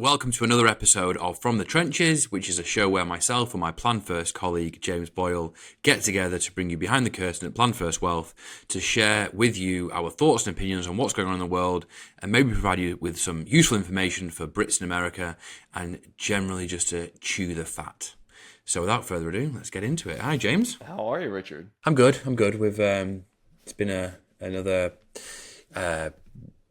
welcome to another episode of From the Trenches, which is a show where myself and my Plan First colleague, James Boyle, get together to bring you behind the curtain at Plan First Wealth to share with you our thoughts and opinions on what's going on in the world and maybe provide you with some useful information for Brits in America and generally just to chew the fat. So without further ado, let's get into it. Hi, James. How are you, Richard? I'm good. We've it's been another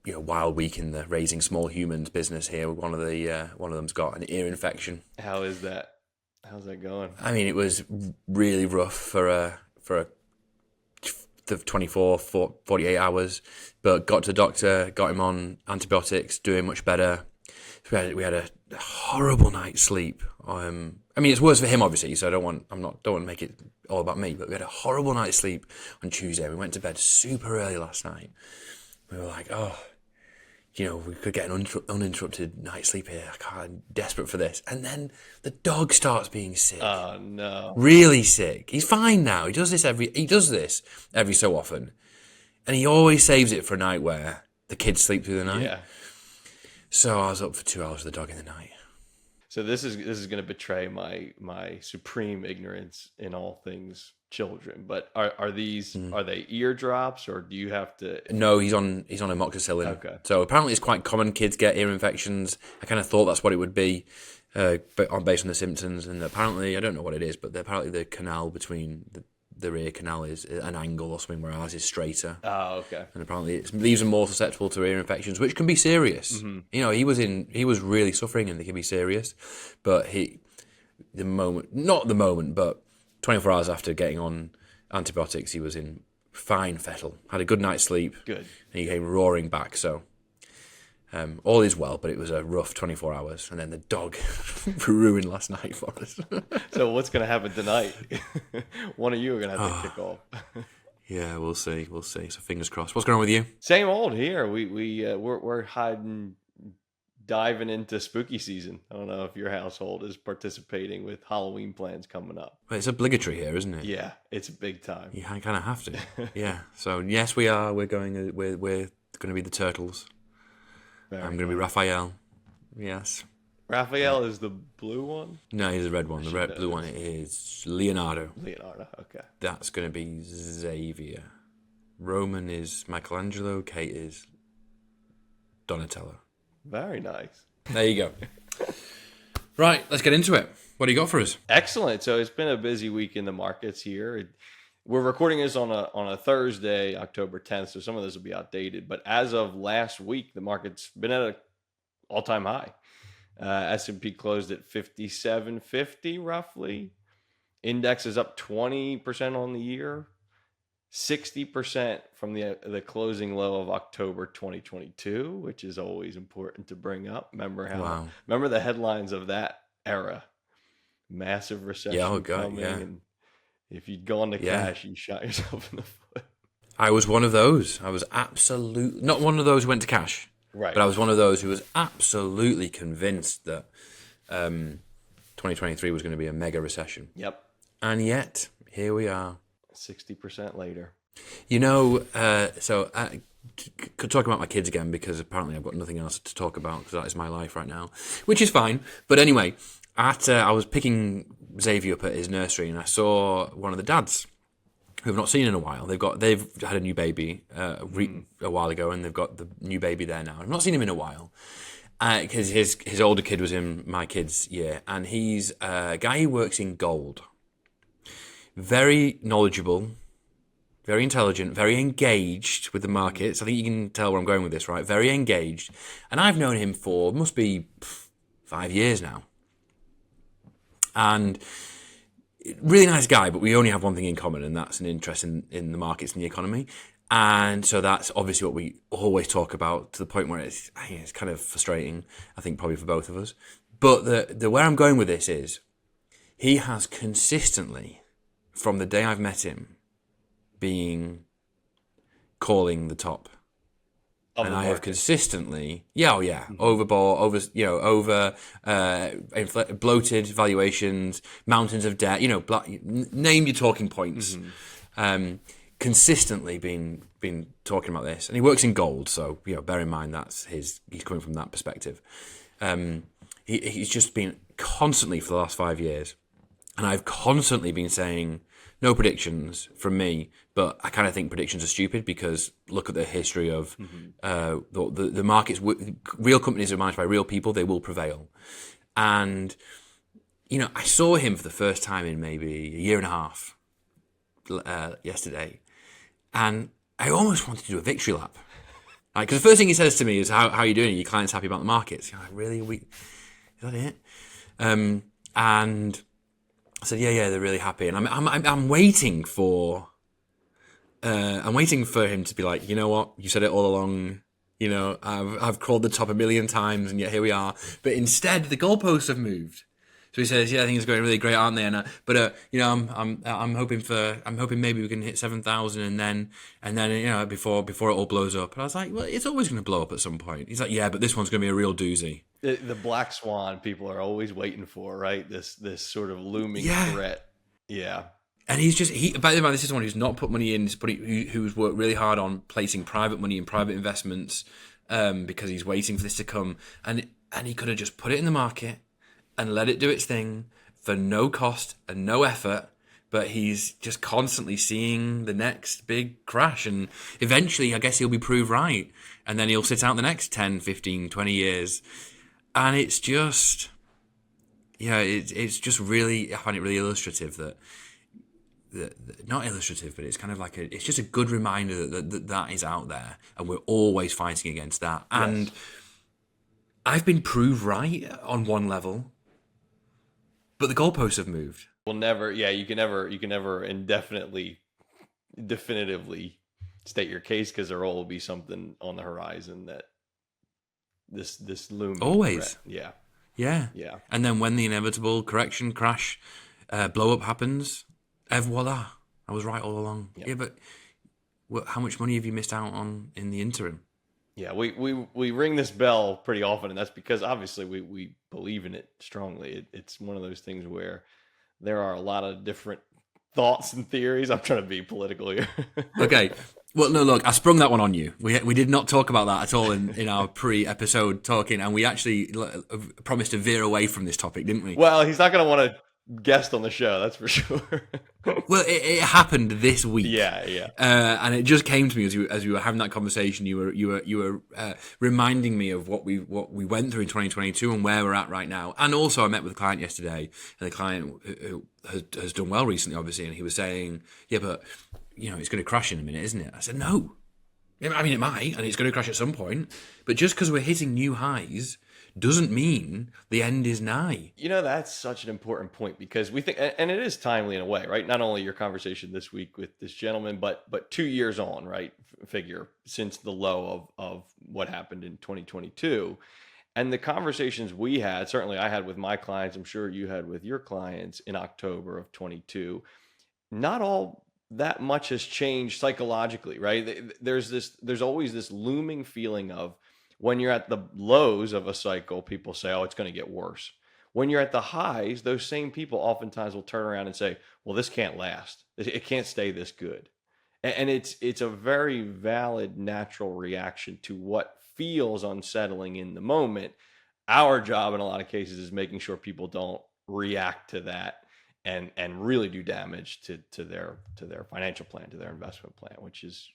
wild week in the raising small humans business here. One of them's got an ear infection. How is that? How's that going? I mean, it was really rough for the 48 hours, but got to the doctor, got him on antibiotics, doing much better. We had a horrible night's sleep. I mean, it's worse for him, obviously, so I don't want to make it all about me, but we had a horrible night's sleep on Tuesday. We went to bed super early last night. We were like, we could get an uninterrupted night's sleep here. I'm desperate for this. And then the dog starts being sick. Oh, no. Really sick. He's fine now. He does this every so often. And he always saves it for a night where the kids sleep through the night. Yeah. So I was up for 2 hours with the dog in the night. So this is going to betray my supreme ignorance in all things children. But are they eardrops, or do you have to? No, he's on amoxicillin. Okay. So apparently it's quite common. Kids get ear infections. I kind of thought that's what it would be, but based on the symptoms. And apparently, I don't know what it is, but apparently the canal between the ear canal is an angle or something, where ours is straighter. Oh, okay. And apparently it leaves them more susceptible to ear infections, which can be serious. Mm-hmm. You know, he was really suffering, and they can be serious. But but 24 hours after getting on antibiotics, he was in fine fettle. Had a good night's sleep. Good. And he came roaring back. So all is well, but it was a rough 24 hours. And then the dog ruined last night for us. So what's going to happen tonight? One of you are going to have to kick off. Yeah, we'll see. So fingers crossed. What's going on with you? Same old here. We're diving into spooky season. I don't know if your household is participating with Halloween plans coming up. Well, it's obligatory here, isn't it? Yeah, it's big time. You kind of have to. Yeah. So yes, we are. We're going to be the turtles. I'm going to be Raphael. Yes. Raphael is the blue one? No, he's the red one. The blue one is Leonardo. Leonardo, okay. That's going to be Xavier. Roman is Michelangelo. Kate is Donatello. Very nice. There you go. Right, let's get into it. What do you got for us? Excellent. So it's been a busy week in the markets here. We're recording this on a Thursday, October 10th, so some of this will be outdated. But as of last week, the market's been at an all-time high. S&P closed at 5750 roughly. Index is up 20% on the year, 60% from the closing low of October 2022, which is always important to bring up. Remember the headlines of that era? Massive recession coming. Yeah. And if you'd gone to cash, you shot yourself in the foot. I was one of those. I was absolutely not one of those who went to cash. Right. But I was one of those who was absolutely convinced that 2023 was going to be a mega recession. Yep. And yet, here we are. 60% later. You know, so I could talk about my kids again, because apparently I've got nothing else to talk about, because that is my life right now, which is fine. But anyway, I was picking Xavier up at his nursery, and I saw one of the dads who I've not seen in a while. They've had a new baby a while ago, and they've got the new baby there now. I've not seen him in a while because his older kid was in my kid's year, and he's a guy who works in gold. Very knowledgeable, very intelligent, very engaged with the markets. I think you can tell where I'm going with this, right? Very engaged. And I've known him for, must be 5 years now. And really nice guy, but we only have one thing in common, and that's an interest in the markets and the economy. And so that's obviously what we always talk about, to the point where it's kind of frustrating, I think, probably for both of us. But the where I'm going with this is, he has consistently, from the day I've met him, calling the top. And I have consistently, bloated valuations, mountains of debt, name your talking points. Mm-hmm. Consistently been talking about this, and he works in gold, so bear in mind he's coming from that perspective. he's just been constantly for the last 5 years. And I've constantly been saying no predictions from me, but I kind of think predictions are stupid because look at the history of the markets. Real companies are managed by real people; they will prevail. And I saw him for the first time in maybe a year and a half yesterday, and I almost wanted to do a victory lap. Because the first thing he says to me is, "How are you doing? Are your clients happy about the markets?" Like, really? Is that it? And I said, yeah, they're really happy, and I'm waiting for him to be like, you know what, you said it all along. I've crawled the top a million times, and yet here we are. But instead, the goalposts have moved. So he says, yeah, things are going really great, aren't they? And I'm hoping maybe we can hit 7,000, and then before it all blows up. And I was like, well, it's always going to blow up at some point. He's like, yeah, but this one's going to be a real doozy. The black swan people are always waiting for, right? This sort of looming threat. Yeah. And by the way, this is someone who's not put money in, who's worked really hard on placing private money in private investments because he's waiting for this to come. And he could have just put it in the market and let it do its thing for no cost and no effort. But he's just constantly seeing the next big crash. And eventually, I guess he'll be proved right. And then he'll sit out the next 10, 15, 20 years. And it's just, it's just really, I find it really illustrative that not illustrative, but it's kind of like it's just a good reminder that is out there, and we're always fighting against that. Yes. And I've been proved right on one level, but the goalposts have moved. You can never definitively state your case, because there will be something on the horizon that this looming always threat. Yeah. And then when the inevitable correction, crash, blow up happens, voila, I was right all along. Yep. Yeah, but how much money have you missed out on in the interim? Yeah, we ring this bell pretty often, and that's because obviously we believe in it strongly. It's one of those things where there are a lot of different thoughts and theories. I'm trying to be political here. Okay. Well, no, look, I sprung that one on you. We did not talk about that at all in our pre-episode talking, and we actually promised to veer away from this topic, didn't we? Well, he's not going to want to guest on the show, that's for sure. Well, it happened this week. Yeah. And it just came to me as we were having that conversation. You were reminding me of what we went through in 2022 and where we're at right now. And also, I met with a client yesterday, and the client who has done well recently, obviously, and he was saying, "Yeah, but it's going to crash in a minute, isn't it?" I said, "No. I mean, it might, and it's going to crash at some point. But just because we're hitting new highs doesn't mean the end is nigh." That's such an important point, because we think, and it is timely in a way, right? Not only your conversation this week with this gentleman, but 2 years on, right? Figure since the low of what happened in 2022. And the conversations we had, certainly I had with my clients, I'm sure you had with your clients in October of 22, not all that much has changed psychologically, right? There's always this looming feeling of, when you're at the lows of a cycle, people say, oh, it's going to get worse. When you're at the highs, those same people oftentimes will turn around and say, well, this can't last. It can't stay this good. And it's a very valid, natural reaction to what feels unsettling in the moment. Our job in a lot of cases is making sure people don't react to that and really do damage to their financial plan, to their investment plan, which is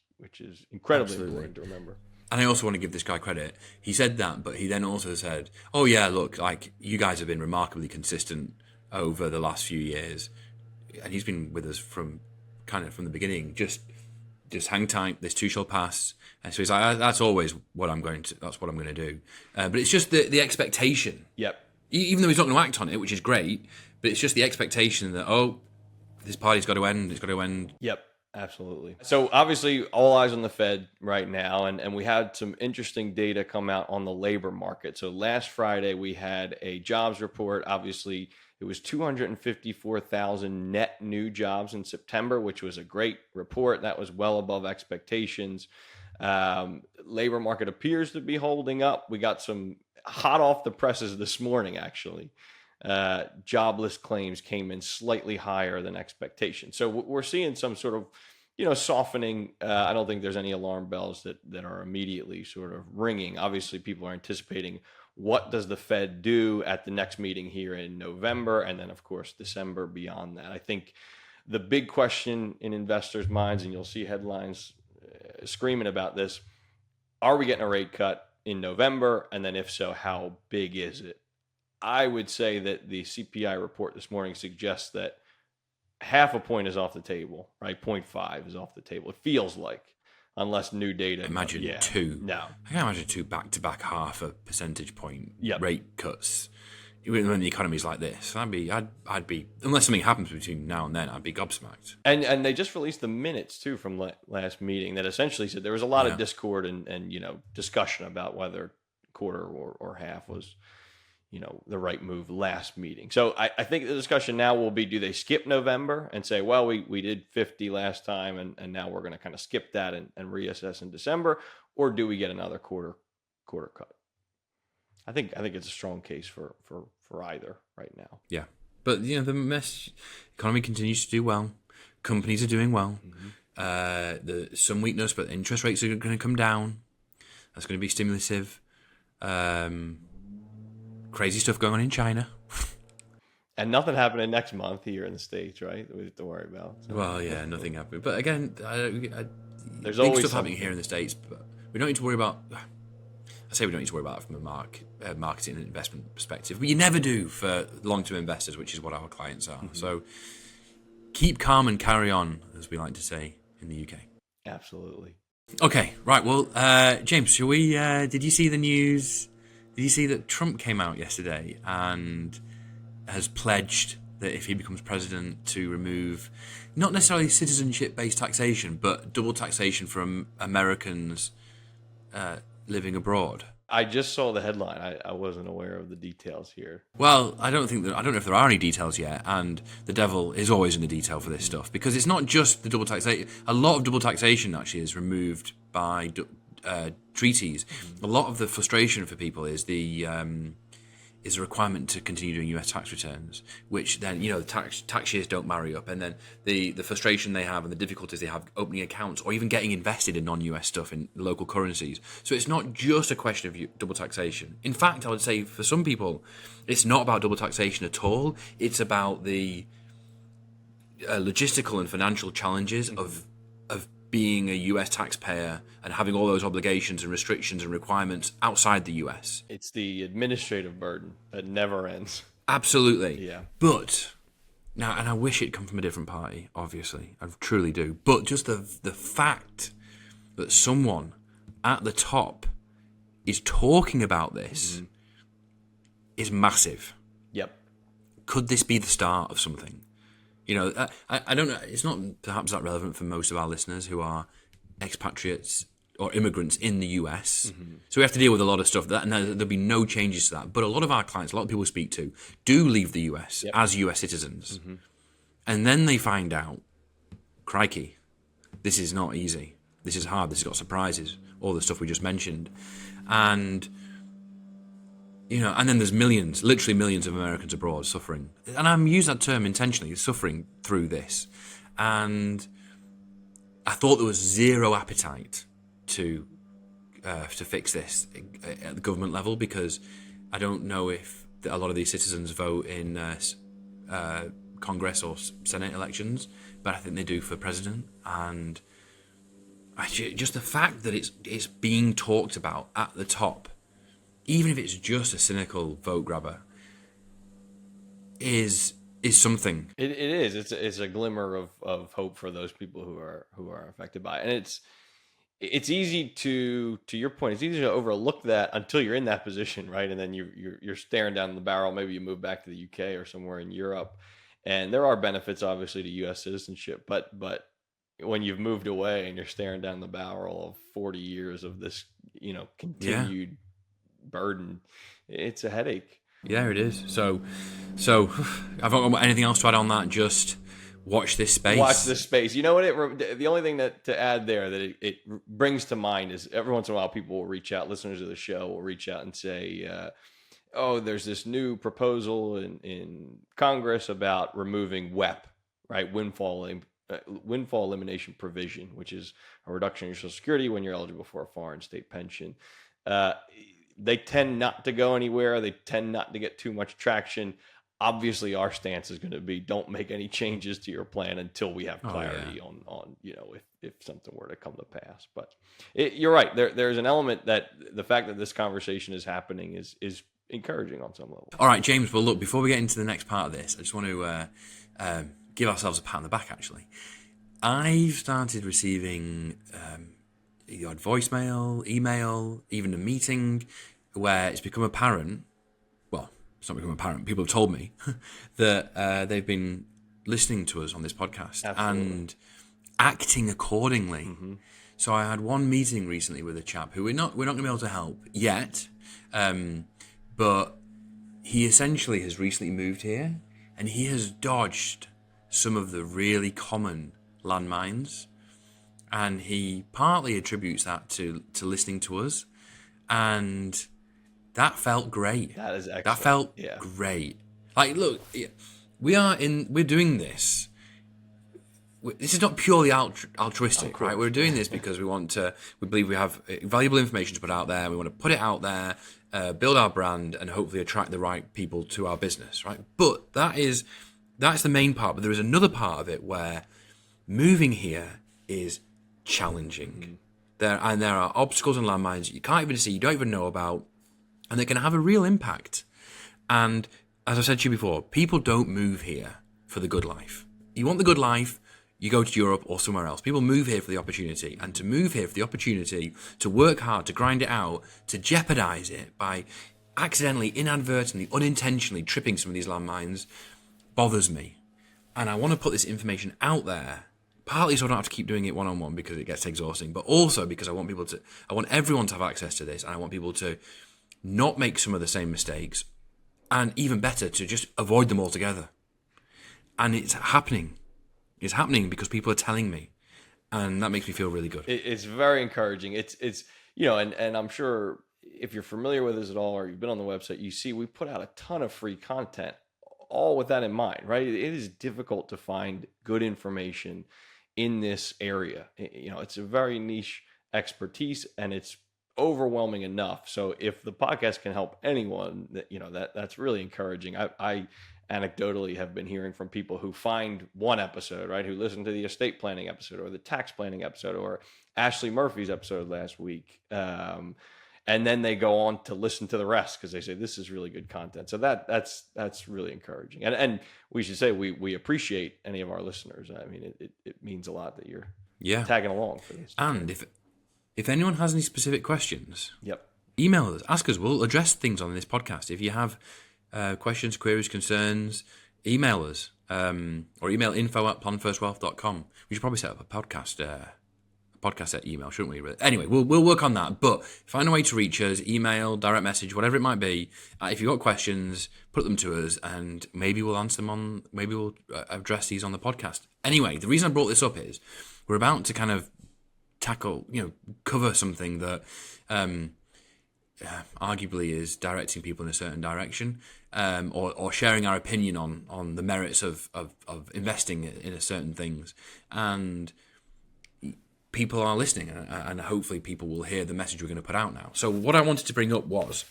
incredibly important to remember. And I also want to give this guy credit. He said that, but he then also said, oh yeah, look, like, you guys have been remarkably consistent over the last few years. And he's been with us from the beginning. Just hang tight, this too shall pass. And so he's like, that's what I'm going to do. But it's just the expectation. Yep. Even though he's not going to act on it, which is great, but it's just the expectation that, oh, this party's got to end, it's got to end. Yep. Absolutely. So obviously all eyes on the Fed right now, and we had some interesting data come out on the labor market. So last Friday we had a jobs report. Obviously it was 254,000 net new jobs in September, which was a great report. That was well above expectations. Labor market appears to be holding up. We got some hot off the presses this morning, actually. Jobless claims came in slightly higher than expectations. So we're seeing some sort of, softening. I don't think there's any alarm bells that are immediately sort of ringing. Obviously, people are anticipating what does the Fed do at the next meeting here in November, and then of course December beyond that. I think the big question in investors' minds, and you'll see headlines screaming about this, are we getting a rate cut in November? And then if so, how big is it? I would say that the CPI report this morning suggests that half a point is off the table, right? 0.5 is off the table. It feels like, unless new data. Imagine two. No. I can't imagine two back-to-back half a percentage point Yep. rate cuts. When the economy's like this, I'd be unless something happens between now and then, I'd be gobsmacked. And they just released the minutes too from last meeting that essentially said there was a lot of discord and discussion about whether quarter or half was the right move last meeting. So I think the discussion now will be, do they skip November and say, well, we did 50 last time and now we're going to kind of skip that and reassess in December, or do we get another quarter cut? I think it's a strong case for either right now. Yeah, but the economy continues to do well. Companies are doing well. There's some weakness, but interest rates are going to come down. That's going to be stimulative. Crazy stuff going on in China. And nothing happening next month here in the States, right? That we have to worry about. So. Well, yeah, nothing happening. But again, there's always stuff happening here in the States, but we don't need to worry about. I say we don't need to worry about it from a marketing and investment perspective, but you never do for long-term investors, which is what our clients are. So keep calm and carry on, as we like to say in the UK. Absolutely. Okay, right. Well, James, shall we? Did you see the news? Did you see that Trump came out yesterday and has pledged that if he becomes president to remove not necessarily citizenship-based taxation, but double taxation from Americans living abroad? I just saw the headline. I wasn't aware of the details here. Well, I don't know if there are any details yet, and the devil is always in the detail for this stuff, because it's not just the double taxation. A lot of double taxation actually is removed by treaties. A lot of the frustration for people is the requirement to continue doing US tax returns, which then, the tax years don't marry up, and then the frustration they have and the difficulties they have opening accounts or even getting invested in non-US stuff in local currencies. So it's not just a question of double taxation. In fact, I would say for some people, it's not about double taxation at all. It's about the logistical and financial challenges of being a US taxpayer and having all those obligations and restrictions and requirements outside the US. It's the administrative burden that never ends. Absolutely. Yeah. But now, and I wish it'd come from a different party, obviously. I truly do. But just the fact that someone at the top is talking about this is massive. Yep. Could this be the start of something? I don't know. It's not perhaps that relevant for most of our listeners who are expatriates or immigrants in the US. So we have to deal with a lot of stuff. And there'll be no changes to that. But a lot of our clients, a lot of people we speak to, do leave the US as US citizens. And then they find out, crikey, this is not easy. This is hard. This has got surprises. All the stuff we just mentioned. And and then there's literally millions of Americans abroad suffering. And I'm using that term intentionally, suffering through this. And I thought there was zero appetite to fix this at the government level, because I don't know if a lot of these citizens vote in Congress or Senate elections, but I think they do for president. And just the fact that it's being talked about at the top, even if it's just a cynical vote grabber, is something. It is. It's a glimmer of hope for those people who are affected by it. And it's easy to your point, it's easy to overlook that until you're in that position, right? And then you're staring down the barrel. Maybe you move back to the UK or somewhere in Europe, and there are benefits obviously to US citizenship, but when you've moved away and you're staring down the barrel of 40 years of this, continued burden, it's a headache. Yeah, it is. So I've not got anything else to add on that. Just watch this space. Watch this space. You know what? The only thing to add there that it brings to mind is every once in a while people will reach out, listeners of the show will reach out and say, there's this new proposal in Congress about removing WEP, right? Windfall elimination provision, which is a reduction in your Social Security when you're eligible for a foreign state pension. they tend not to go anywhere. They tend not to get too much traction. Obviously, our stance is going to be don't make any changes to your plan until we have clarity on if something were to come to pass. But you're right. There's an element that the fact that this conversation is happening is encouraging on some level. All right, James. Well, look, before we get into the next part of this, I just want to give ourselves a pat on the back, actually. I've started receiving the odd voicemail, email, even a meeting where it's become apparent, well, it's not become apparent, people have told me that they've been listening to us on this podcast. Absolutely. And acting accordingly. Mm-hmm. So I had one meeting recently with a chap who we're not going to be able to help yet, but he essentially has recently moved here and he has dodged some of the really common landmines, and he partly attributes that to listening to us, and that felt great. That is excellent. That felt great. Like, look, we're doing this. This is not purely altruistic, right? We're doing this because we believe we have valuable information to put out there. We want to put it out there, build our brand, and hopefully attract the right people to our business, right? But that's the main part. But there is another part of it where moving here is challenging. Mm-hmm. There are obstacles and landmines you can't even see, you don't even know about, and they can have a real impact. And as I said to you before, people don't move here for the good life. You want the good life, you go to Europe or somewhere else. People move here for the opportunity, and to move here for the opportunity to work hard, to grind it out, to jeopardize it by accidentally, inadvertently, unintentionally tripping some of these landmines bothers me. And I want to put this information out there, partly so I don't have to keep doing it one-on-one because it gets exhausting, but also because I want everyone to have access to this, and I want people to not make some of the same mistakes, and even better, to just avoid them altogether. And it's happening. It's happening because people are telling me, and that makes me feel really good. It's very encouraging. It's and I'm sure if you're familiar with us at all, or you've been on the website, you see we put out a ton of free content, all with that in mind, right? It is difficult to find good information in this area. It's a very niche expertise, and it's overwhelming enough. So if the podcast can help anyone, that's really encouraging. I anecdotally have been hearing from people who find one episode, right, who listen to the estate planning episode or the tax planning episode or Ashley Murphy's episode last week, and then they go on to listen to the rest because they say this is really good content. So that's really encouraging, and we should say we appreciate any of our listeners. I mean, it means a lot that you're tagging along for this. And if anyone has any specific questions, email us, ask us. We'll address things on this podcast. If you have questions, queries, concerns, email us, or email info@planfirstwealth.com. We should probably set up a podcast at email, shouldn't we? Anyway, we'll work on that. But find a way to reach us, email, direct message, whatever it might be. If you've got questions, put them to us, and maybe we'll answer them maybe we'll address these on the podcast. Anyway, the reason I brought this up is we're about to kind of cover something that arguably is directing people in a certain direction, or sharing our opinion on the merits of investing in certain things. And people are listening, and hopefully people will hear the message we're going to put out now. So what I wanted to bring up was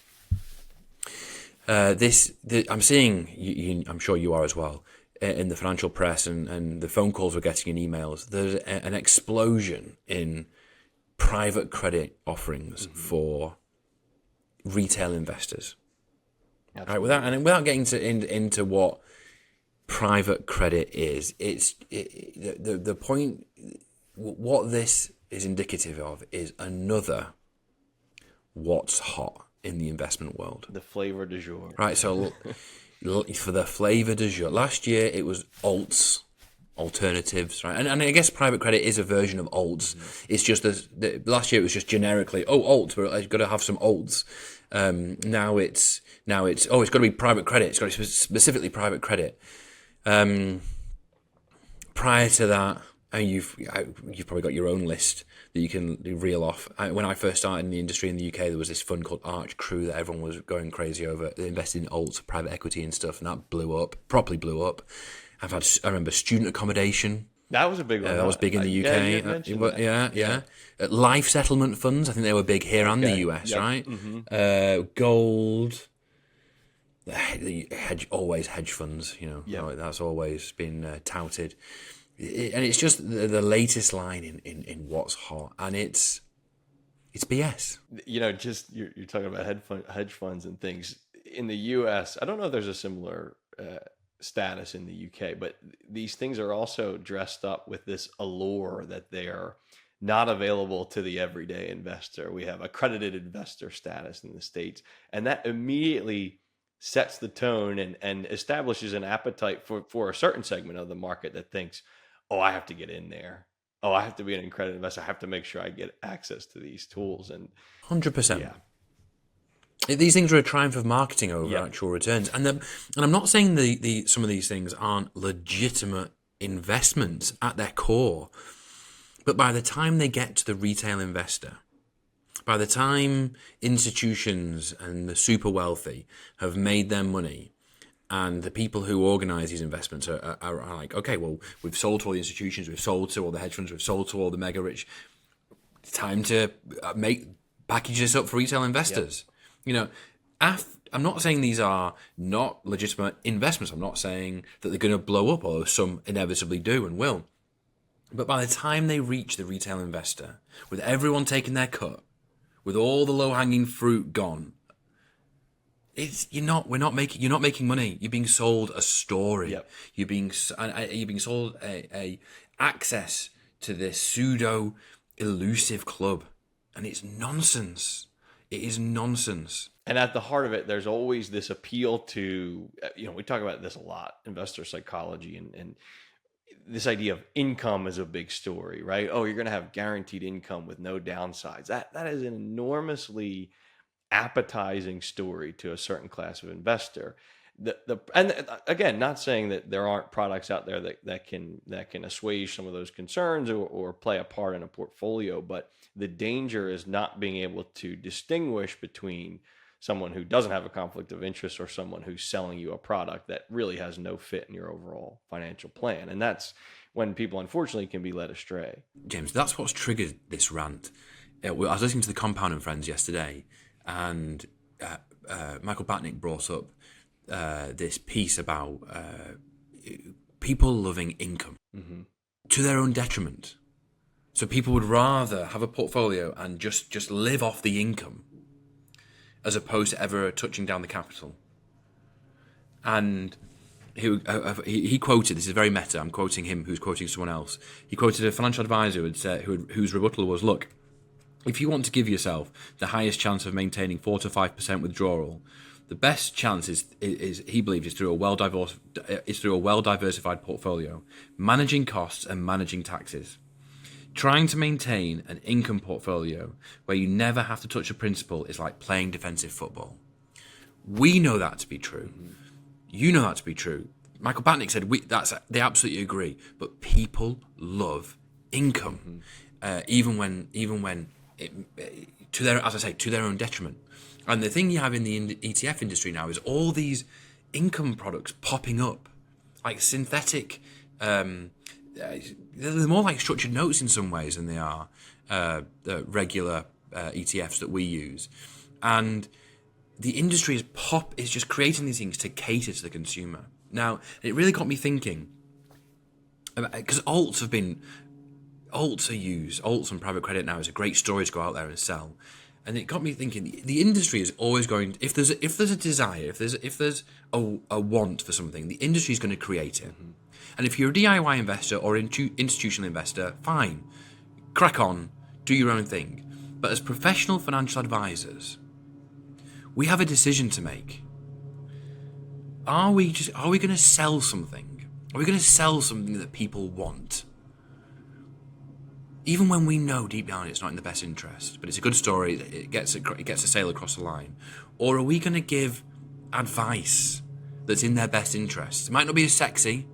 I'm seeing, I'm sure you are as well, in the financial press and the phone calls we're getting and emails, there's an explosion in private credit offerings for retail investors. Right, without getting into what private credit is, the point. What this is indicative of is another what's hot in the investment world. The flavor du jour. Right, so for the flavor du jour. Last year it was alts, alternatives, right? And I guess private credit is a version of alts. Mm-hmm. It's just last year it was just generically, alts, but I've got to have some alts. Now it's it's got to be private credit. It's got to be specifically private credit. Prior to that, and you've probably got your own list that you can reel off. When I first started in the industry in the UK, there was this fund called Arch Crew that everyone was going crazy over. They invested in alts, private equity and stuff, and that properly blew up. I remember student accommodation That was a big one. That was big in the Yeah, you UK. had mentioned that. Yeah. Life settlement funds, I think they were big here and the Okay. US, Yep. right? Mm-hmm. Gold, the always hedge funds, Yep. that's always been touted. And it's just the latest line in what's hot, and it's BS. Just you're talking about hedge funds and things in the U.S. I don't know if there's a similar status in the U.K., but these things are also dressed up with this allure that they are not available to the everyday investor. We have accredited investor status in the States, and that immediately sets the tone and establishes an appetite for a certain segment of the market that thinks, oh, I have to get in there. Oh, I have to be an accredited investor. I have to make sure I get access to these tools. And 100%. yeah, These things are a triumph of marketing over yep, actual returns, and I'm not saying the some of these things aren't legitimate investments at their core, but by the time they get to the retail investor, by the time institutions and the super wealthy have made their money, and the people who organise these investments are like, okay, well, we've sold to all the institutions, we've sold to all the hedge funds, we've sold to all the mega rich. It's time to package this up for retail investors. yep. I'm not saying these are not legitimate investments. I'm not saying that they're going to blow up, or some inevitably do and will. But by the time they reach the retail investor, with everyone taking their cut, with all the low-hanging fruit gone, you're not making money. You're being sold a story. Yep. You're being sold a access to this pseudo elusive club, and it's nonsense. It is nonsense. And at the heart of it, there's always this appeal to, we talk about this a lot, investor psychology, and this idea of income is a big story, right? Oh, you're going to have guaranteed income with no downsides. That is an enormously appetizing story to a certain class of investor. And again, not saying that there aren't products out there that can assuage some of those concerns or play a part in a portfolio, but the danger is not being able to distinguish between someone who doesn't have a conflict of interest or someone who's selling you a product that really has no fit in your overall financial plan. And that's when people unfortunately can be led astray. James, that's what's triggered this rant. I was listening to the Compound and Friends yesterday, and Michael Batnick brought up this piece about people loving income to their own detriment. So people would rather have a portfolio and just live off the income as opposed to ever touching down the capital. And he quoted, this is very meta, I'm quoting him who's quoting someone else. He quoted a financial advisor whose rebuttal was, look, if you want to give yourself the highest chance of maintaining 4 to 5% withdrawal, the best chance is he believes is through a well diversified portfolio, managing costs and managing taxes. Trying to maintain an income portfolio where you never have to touch a principal is like playing defensive football. We know that to be true. You know that to be true. Michael Batnick said they absolutely agree. But people love income, even when to their own detriment. And the thing you have in the ETF industry now is all these income products popping up, like synthetic. They're more like structured notes in some ways than they are the regular ETFs that we use. And the industry is just creating these things to cater to the consumer. Now, it really got me thinking, because alts are used. Alts and private credit now is a great story to go out there and sell. And it got me thinking, the industry is always going, if there's a desire, if there's a want for something, the industry is going to create it. And if you're a DIY investor or institutional investor, fine, crack on, do your own thing. But as professional financial advisors, we have a decision to make. Are we going to sell something? Are we going to sell something that people want? Even when we know deep down it's not in the best interest, but it's a good story, it gets a sale across the line. Or are we going to give advice that's in their best interest? It might not be as sexy,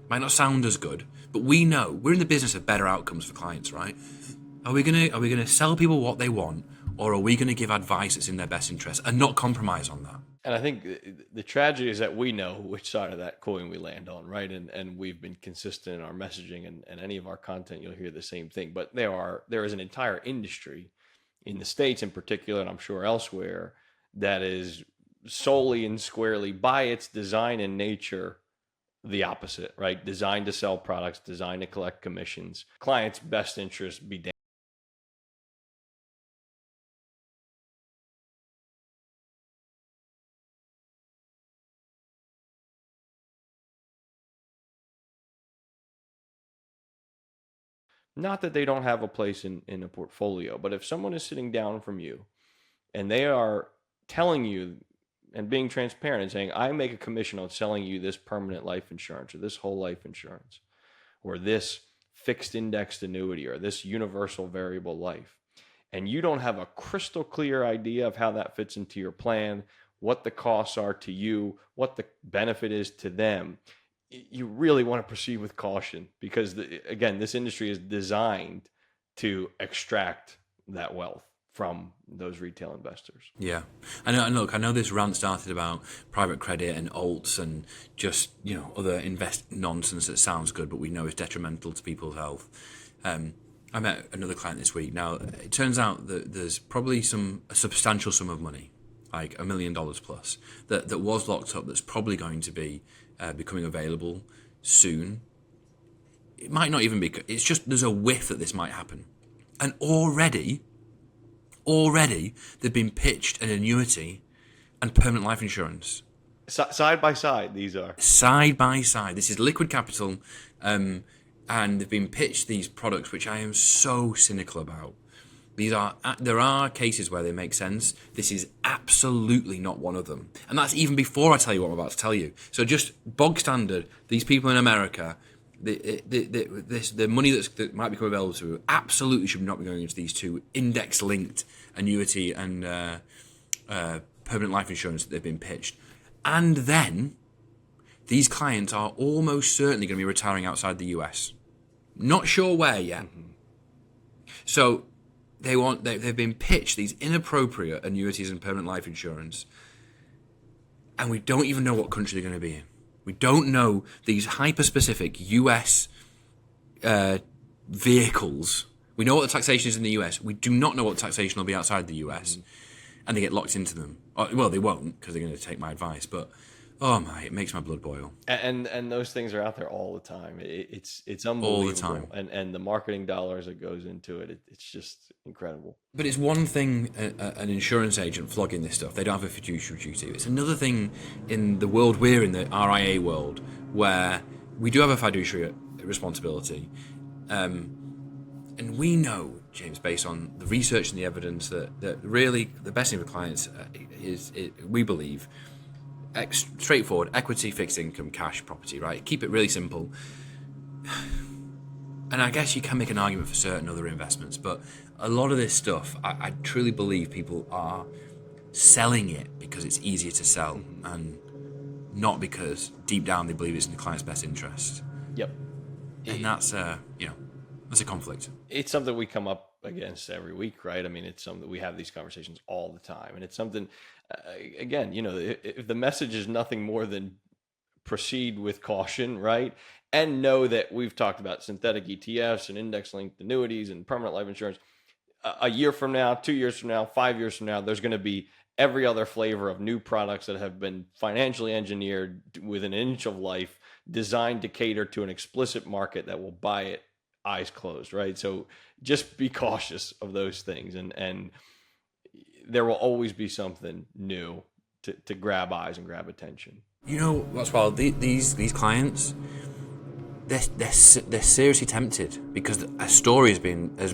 might not sound as good, but we know we're in the business of better outcomes for clients, right? Are we gonna sell people what they want, or are we gonna give advice that's in their best interest and not compromise on that? And I think the tragedy is that we know which side of that coin we land on, right? And we've been consistent in our messaging, and any of our content, you'll hear the same thing. But there is an entire industry in the States in particular, and I'm sure elsewhere, that is solely and squarely by its design and nature the opposite, right? Designed to sell products, designed to collect commissions. Clients' best interest be damned. Not that they don't have a place in a portfolio, but if someone is sitting down from you and they are telling you and being transparent and saying, I make a commission on selling you this permanent life insurance or this whole life insurance or this fixed indexed annuity or this universal variable life, and you don't have a crystal clear idea of how that fits into your plan, what the costs are to you, what the benefit is to them, you really want to proceed with caution because, again, this industry is designed to extract that wealth from those retail investors. Yeah, and look, I know this rant started about private credit and alts and just other invest nonsense that sounds good, but we know is detrimental to people's health. I met another client this week. Now it turns out that there's probably a substantial sum of money, like $1 million plus, that was locked up. That's probably going to be becoming available soon. It might not even be. It's just there's a whiff that this might happen, and already they've been pitched an annuity and permanent life insurance. Side by side, these are. Side by side. This is liquid capital, and they've been pitched these products, which I am so cynical about. There are cases where they make sense. This is absolutely not one of them. And that's even before I tell you what I'm about to tell you. So just bog standard, these people in America, the money that might become available to absolutely should not be going into these two index-linked annuity and permanent life insurance that they've been pitched. And then these clients are almost certainly going to be retiring outside the US. Not sure where yet. So they've been pitched these inappropriate annuities and permanent life insurance, and we don't even know what country they're going to be in. We don't know these hyper-specific US vehicles. We know what the taxation is in the US. We do not know what the taxation will be outside the US, and they get locked into them. Well, they won't because they're going to take my advice, but oh my, it makes my blood boil. And those things are out there all the time. It's unbelievable. All the time. And the marketing dollars that goes into it, it's just incredible. But it's one thing an insurance agent flogging this stuff. They don't have a fiduciary duty. It's another thing in the world we're in, the RIA world, where we do have a fiduciary responsibility. And we know, James, based on the research and the evidence, that really the best thing for clients is, we believe, straightforward equity, fixed income, cash, property, right? Keep it really simple. And I guess you can make an argument for certain other investments, but a lot of this stuff, I truly believe people are selling it because it's easier to sell and not because deep down they believe it's in the client's best interest. Yep. And that's a conflict. It's something we come up against every week, right? I mean, it's something that we have these conversations all the time. And it's something, again, if the message is nothing more than proceed with caution, right? And know that we've talked about synthetic ETFs and index-linked annuities and permanent life insurance. A year from now, 2 years from now, 5 years from now, there's going to be every other flavor of new products that have been financially engineered with an inch of life, designed to cater to an explicit market that will buy it eyes closed, right? So just be cautious of those things, and there will always be something new to grab eyes and grab attention. You know what's wild? These clients, they're seriously tempted because a story has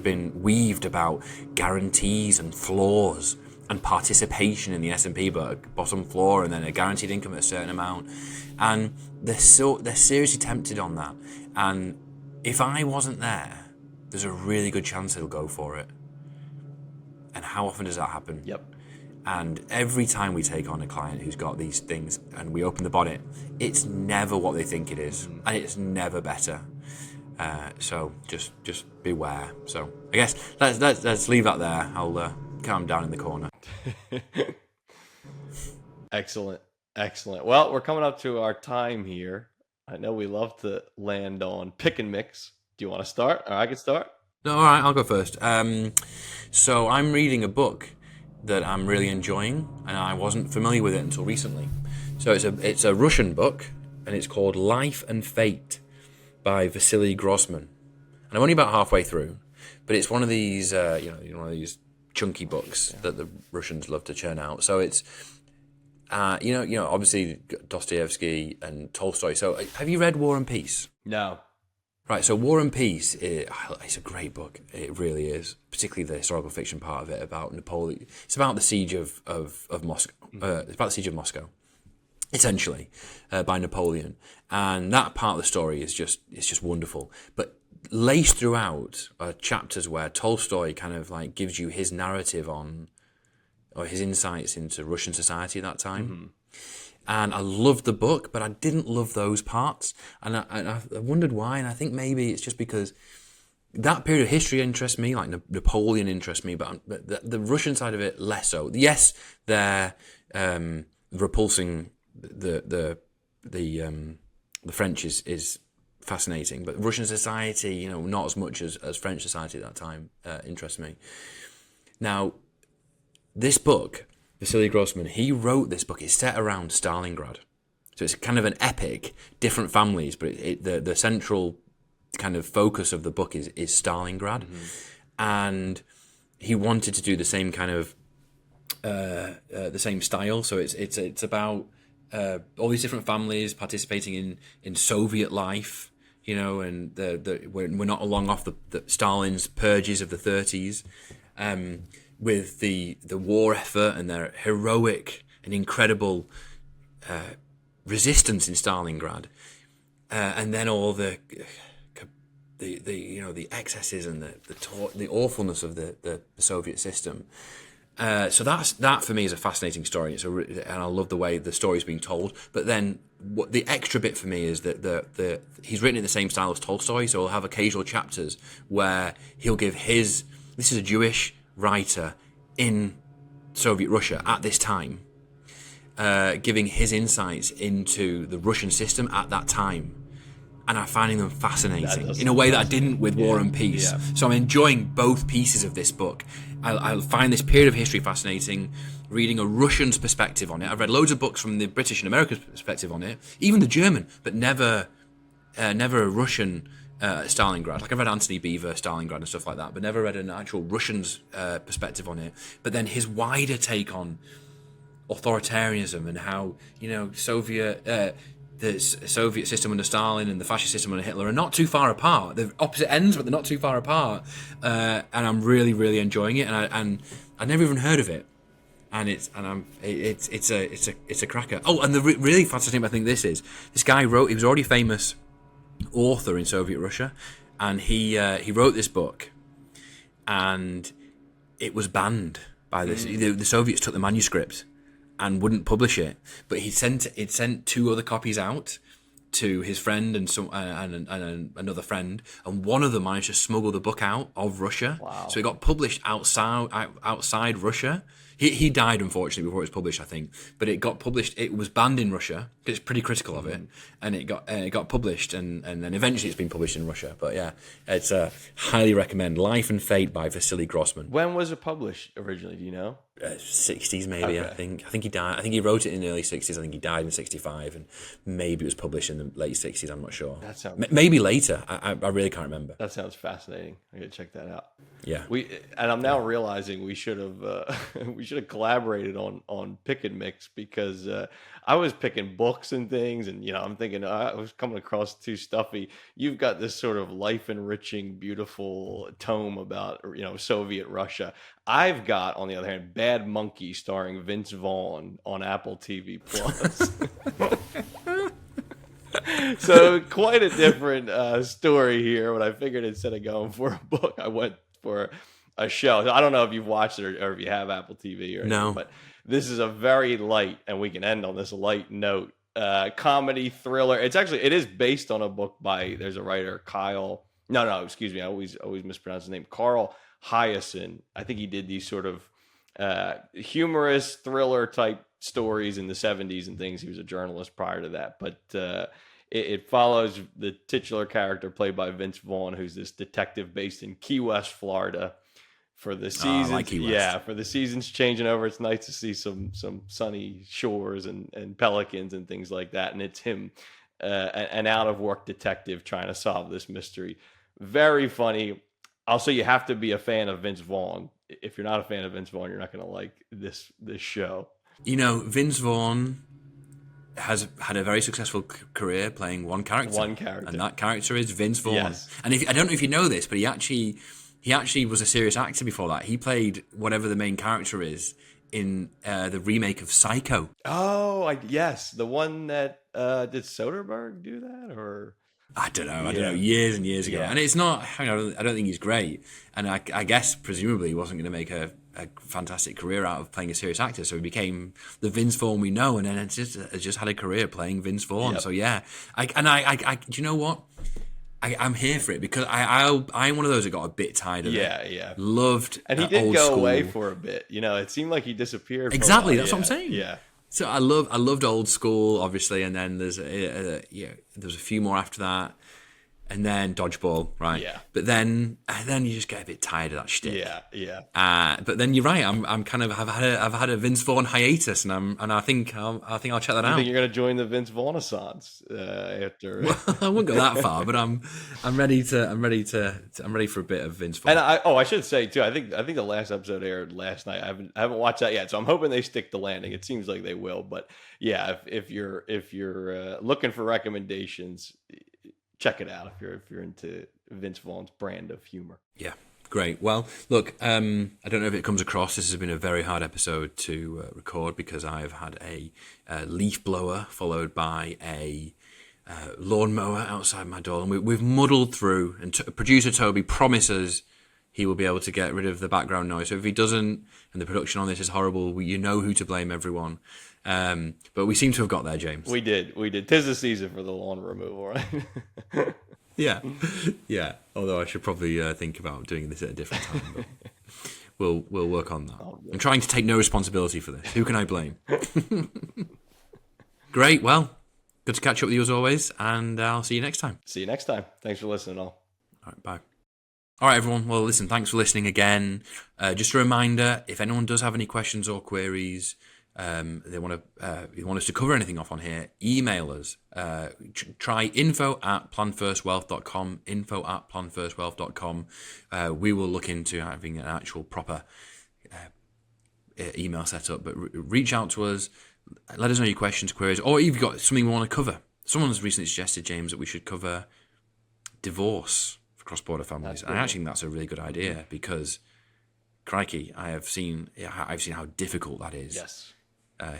been weaved about guarantees and floors and participation in the S&P, but bottom floor, and then a guaranteed income at a certain amount, and they're seriously tempted on that. And if I wasn't there, there's a really good chance they'll go for it. And how often does that happen? Yep. And every time we take on a client who's got these things and we open the bonnet, it's never what they think it is, and it's never better. So just beware. So I guess let's leave that there. I'll calm down in the corner. Excellent. Excellent. Well, we're coming up to our time here. I know we love to land on pick and mix. Do you want to start? Or I can start? No, all right, I'll go first. So I'm reading a book that I'm really enjoying, and I wasn't familiar with it until recently. So it's a Russian book, and it's called Life and Fate by Vasily Grossman. And I'm only about halfway through, but it's one of these one of these chunky books that the Russians love to churn out. So it's obviously Dostoevsky and Tolstoy. So have you read War and Peace? No. Right, so War and Peace, it's a great book. It really is, particularly the historical fiction part of it about Napoleon. It's about the siege of Moscow. It's about the siege of Moscow, essentially, by Napoleon. And that part of the story is just wonderful. But laced throughout are chapters where Tolstoy kind of like gives you his narrative on, or his insights into Russian society at that time. Mm-hmm. And I loved the book, but I didn't love those parts. And I wondered why, and I think maybe it's just because that period of history interests me, like Napoleon interests me, but the Russian side of it less so. Yes, they're repulsing the French is fascinating, but Russian society, not as much as French society at that time interests me. Now, this book, Vasily Grossman, he wrote this book. It's set around Stalingrad. So it's kind of an epic, different families, but the central kind of focus of the book is Stalingrad. Mm-hmm. And he wanted to do the same kind of, the same style. So it's about all these different families participating in Soviet life, and we're not long off the Stalin's purges of the 30s. With the war effort and their heroic and incredible resistance in Stalingrad, and then all the excesses and the awfulness of the Soviet system. So that for me is a fascinating story. And I love the way the story is being told. But then what the extra bit for me is that he's written in the same style as Tolstoy, so he'll have occasional chapters where he'll give this is a Jewish writer in Soviet Russia at this time, giving his insights into the Russian system at that time, and I'm finding them fascinating in a way that I didn't with War and Peace. Yeah. So I'm enjoying both pieces of this book. I find this period of history fascinating, reading a Russian's perspective on it. I've read loads of books from the British and American perspective on it, even the German, but never a Russian Stalingrad. Like I've read Anthony Beevor, Stalingrad and stuff like that, but never read an actual Russian's perspective on it. But then his wider take on authoritarianism and how the Soviet system under Stalin and the fascist system under Hitler are not too far apart. They're opposite ends, but they're not too far apart. And I'm really, really enjoying it. And I never even heard of it. And it's a cracker. Oh, and the really fascinating thing this guy he was already famous author in Soviet Russia, and he wrote this book, and it was banned by this. The Soviets took the manuscript and wouldn't publish it, but he'd sent 2 other copies out to his friend and another friend, and one of them managed to smuggle the book out of Russia. Wow. So it got published outside Russia. He died, unfortunately, before it was published, I think. But it got published. It was banned in Russia because it's pretty critical of it, and it got published, and then eventually it's been published in Russia. But yeah, it's highly recommend Life and Fate by Vasily Grossman. When was it published originally? Do you know? 60s maybe. Okay. I think he died. I think he wrote it in the early 60s. I think he died in 65, and maybe it was published in the late 60s. I'm not sure. That sounds maybe later. I really can't remember. That sounds fascinating. I gotta check that out. Yeah. I'm now realizing we should have collaborated on pick and mix, because I was picking books and things, and I'm thinking I was coming across too stuffy. You've got this sort of life enriching, beautiful tome about Soviet Russia. I've got, on the other hand, Bad Monkey starring Vince Vaughn on Apple TV Plus. So quite a different story here. But I figured instead of going for a book, I went for a show. I don't know if you've watched it or if you have Apple TV or anything, but this is a very light, and we can end on this light note, comedy thriller. It is based on a book by, there's a writer, Kyle. No, excuse me. I always mispronounce his name. Carl Hyacin. I think he did these sort of humorous thriller type stories in the 70s and things. He was a journalist prior to that, but it follows the titular character played by Vince Vaughn, who's this detective based in Key West, Florida. For the seasons, like Key West. for the seasons changing over, it's nice to see some sunny shores and pelicans and things like that. And it's him, an out of work detective trying to solve this mystery. Very funny. Also, you have to be a fan of Vince Vaughn. If you're not a fan of Vince Vaughn, you're not going to like this show. You know, Vince Vaughn has had a very successful career playing one character. And that character is Vince Vaughn. Yes. And I don't know if you know this, but he actually was a serious actor before that. He played whatever the main character is in the remake of Psycho. Oh, yes. The one that, did Soderbergh do that? Or I don't know, years and years ago. Yeah. And it's not, I don't think he's great. And I guess, presumably, he wasn't going to make a fantastic career out of playing a serious actor. So he became the Vince Vaughn we know, and then has just had a career playing Vince Vaughn. Yep. So yeah. Do you know what? I'm here for it because I'm one of those that got a bit tired of it. Yeah. Loved and he did go away for a bit. You know, it seemed like he disappeared. Exactly, that's what I'm saying. Yeah. So I loved old school, obviously, and then there's a few more after that, and then Dodgeball, right? Yeah. But then you just get a bit tired of that shtick. Yeah. But then you're right. I've had a Vince Vaughn hiatus, and I think I'll check that out. I think you're going to join the Vince Vaughn-assance after. Well, I wouldn't go that far, but I'm ready for a bit of Vince Vaughn. And I should say too. I think the last episode aired last night. I haven't watched that yet, so I'm hoping they stick the landing. It seems like they will, but yeah, if you're looking for recommendations, check it out if you're into Vince Vaughn's brand of humor. Yeah, great. Well, look, I don't know if it comes across. This has been a very hard episode to record because I've had a leaf blower followed by a lawnmower outside my door, and we've muddled through. And producer Toby promises he will be able to get rid of the background noise. So if he doesn't, and the production on this is horrible, you know who to blame, everyone. But we seem to have got there, James. We did. 'Tis the season for the lawn removal, right? Yeah. Although I should probably think about doing this at a different time. But we'll work on that. Oh, I'm trying to take no responsibility for this. Who can I blame? Great. Well, good to catch up with you as always, and I'll see you next time. See you next time. Thanks for listening, all. All right. Bye. All right, everyone. Well, listen, thanks for listening again. Just a reminder, if anyone does have any questions or queries, they want us to cover anything off on here, email us. Try info@planfirstwealth.com, info@planfirstwealth.com. We will look into having an actual proper email set up, but reach out to us. Let us know your questions, queries, or if you've got something we want to cover. Someone's recently suggested, James, that we should cover divorce for cross-border families. And I actually think that's a really good idea because, crikey, I've seen how difficult that is. Yes.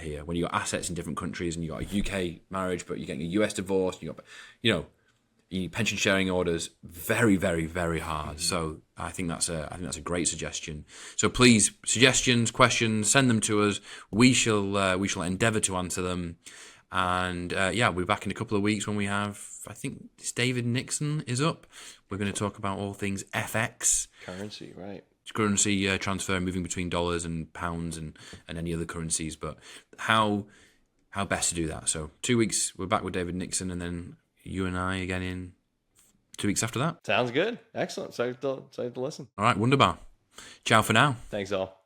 Here, when you got assets in different countries and you got a UK marriage, but you're getting a US divorce, you got, you need pension sharing orders, very, very, very hard. So I think that's a great suggestion. So please, suggestions, questions, send them to us. We shall endeavour to answer them. And we'll be back in a couple of weeks when we have, I think it's David Nixon is up. We're going to talk about all things FX. Currency, right. Currency transfer, moving between dollars and pounds and any other currencies, but how best to do that. So 2 weeks, we're back with David Nixon, and then you and I again in 2 weeks after that. Sounds good. Excellent. Excited to listen. All right, wunderbar. Ciao for now. Thanks all.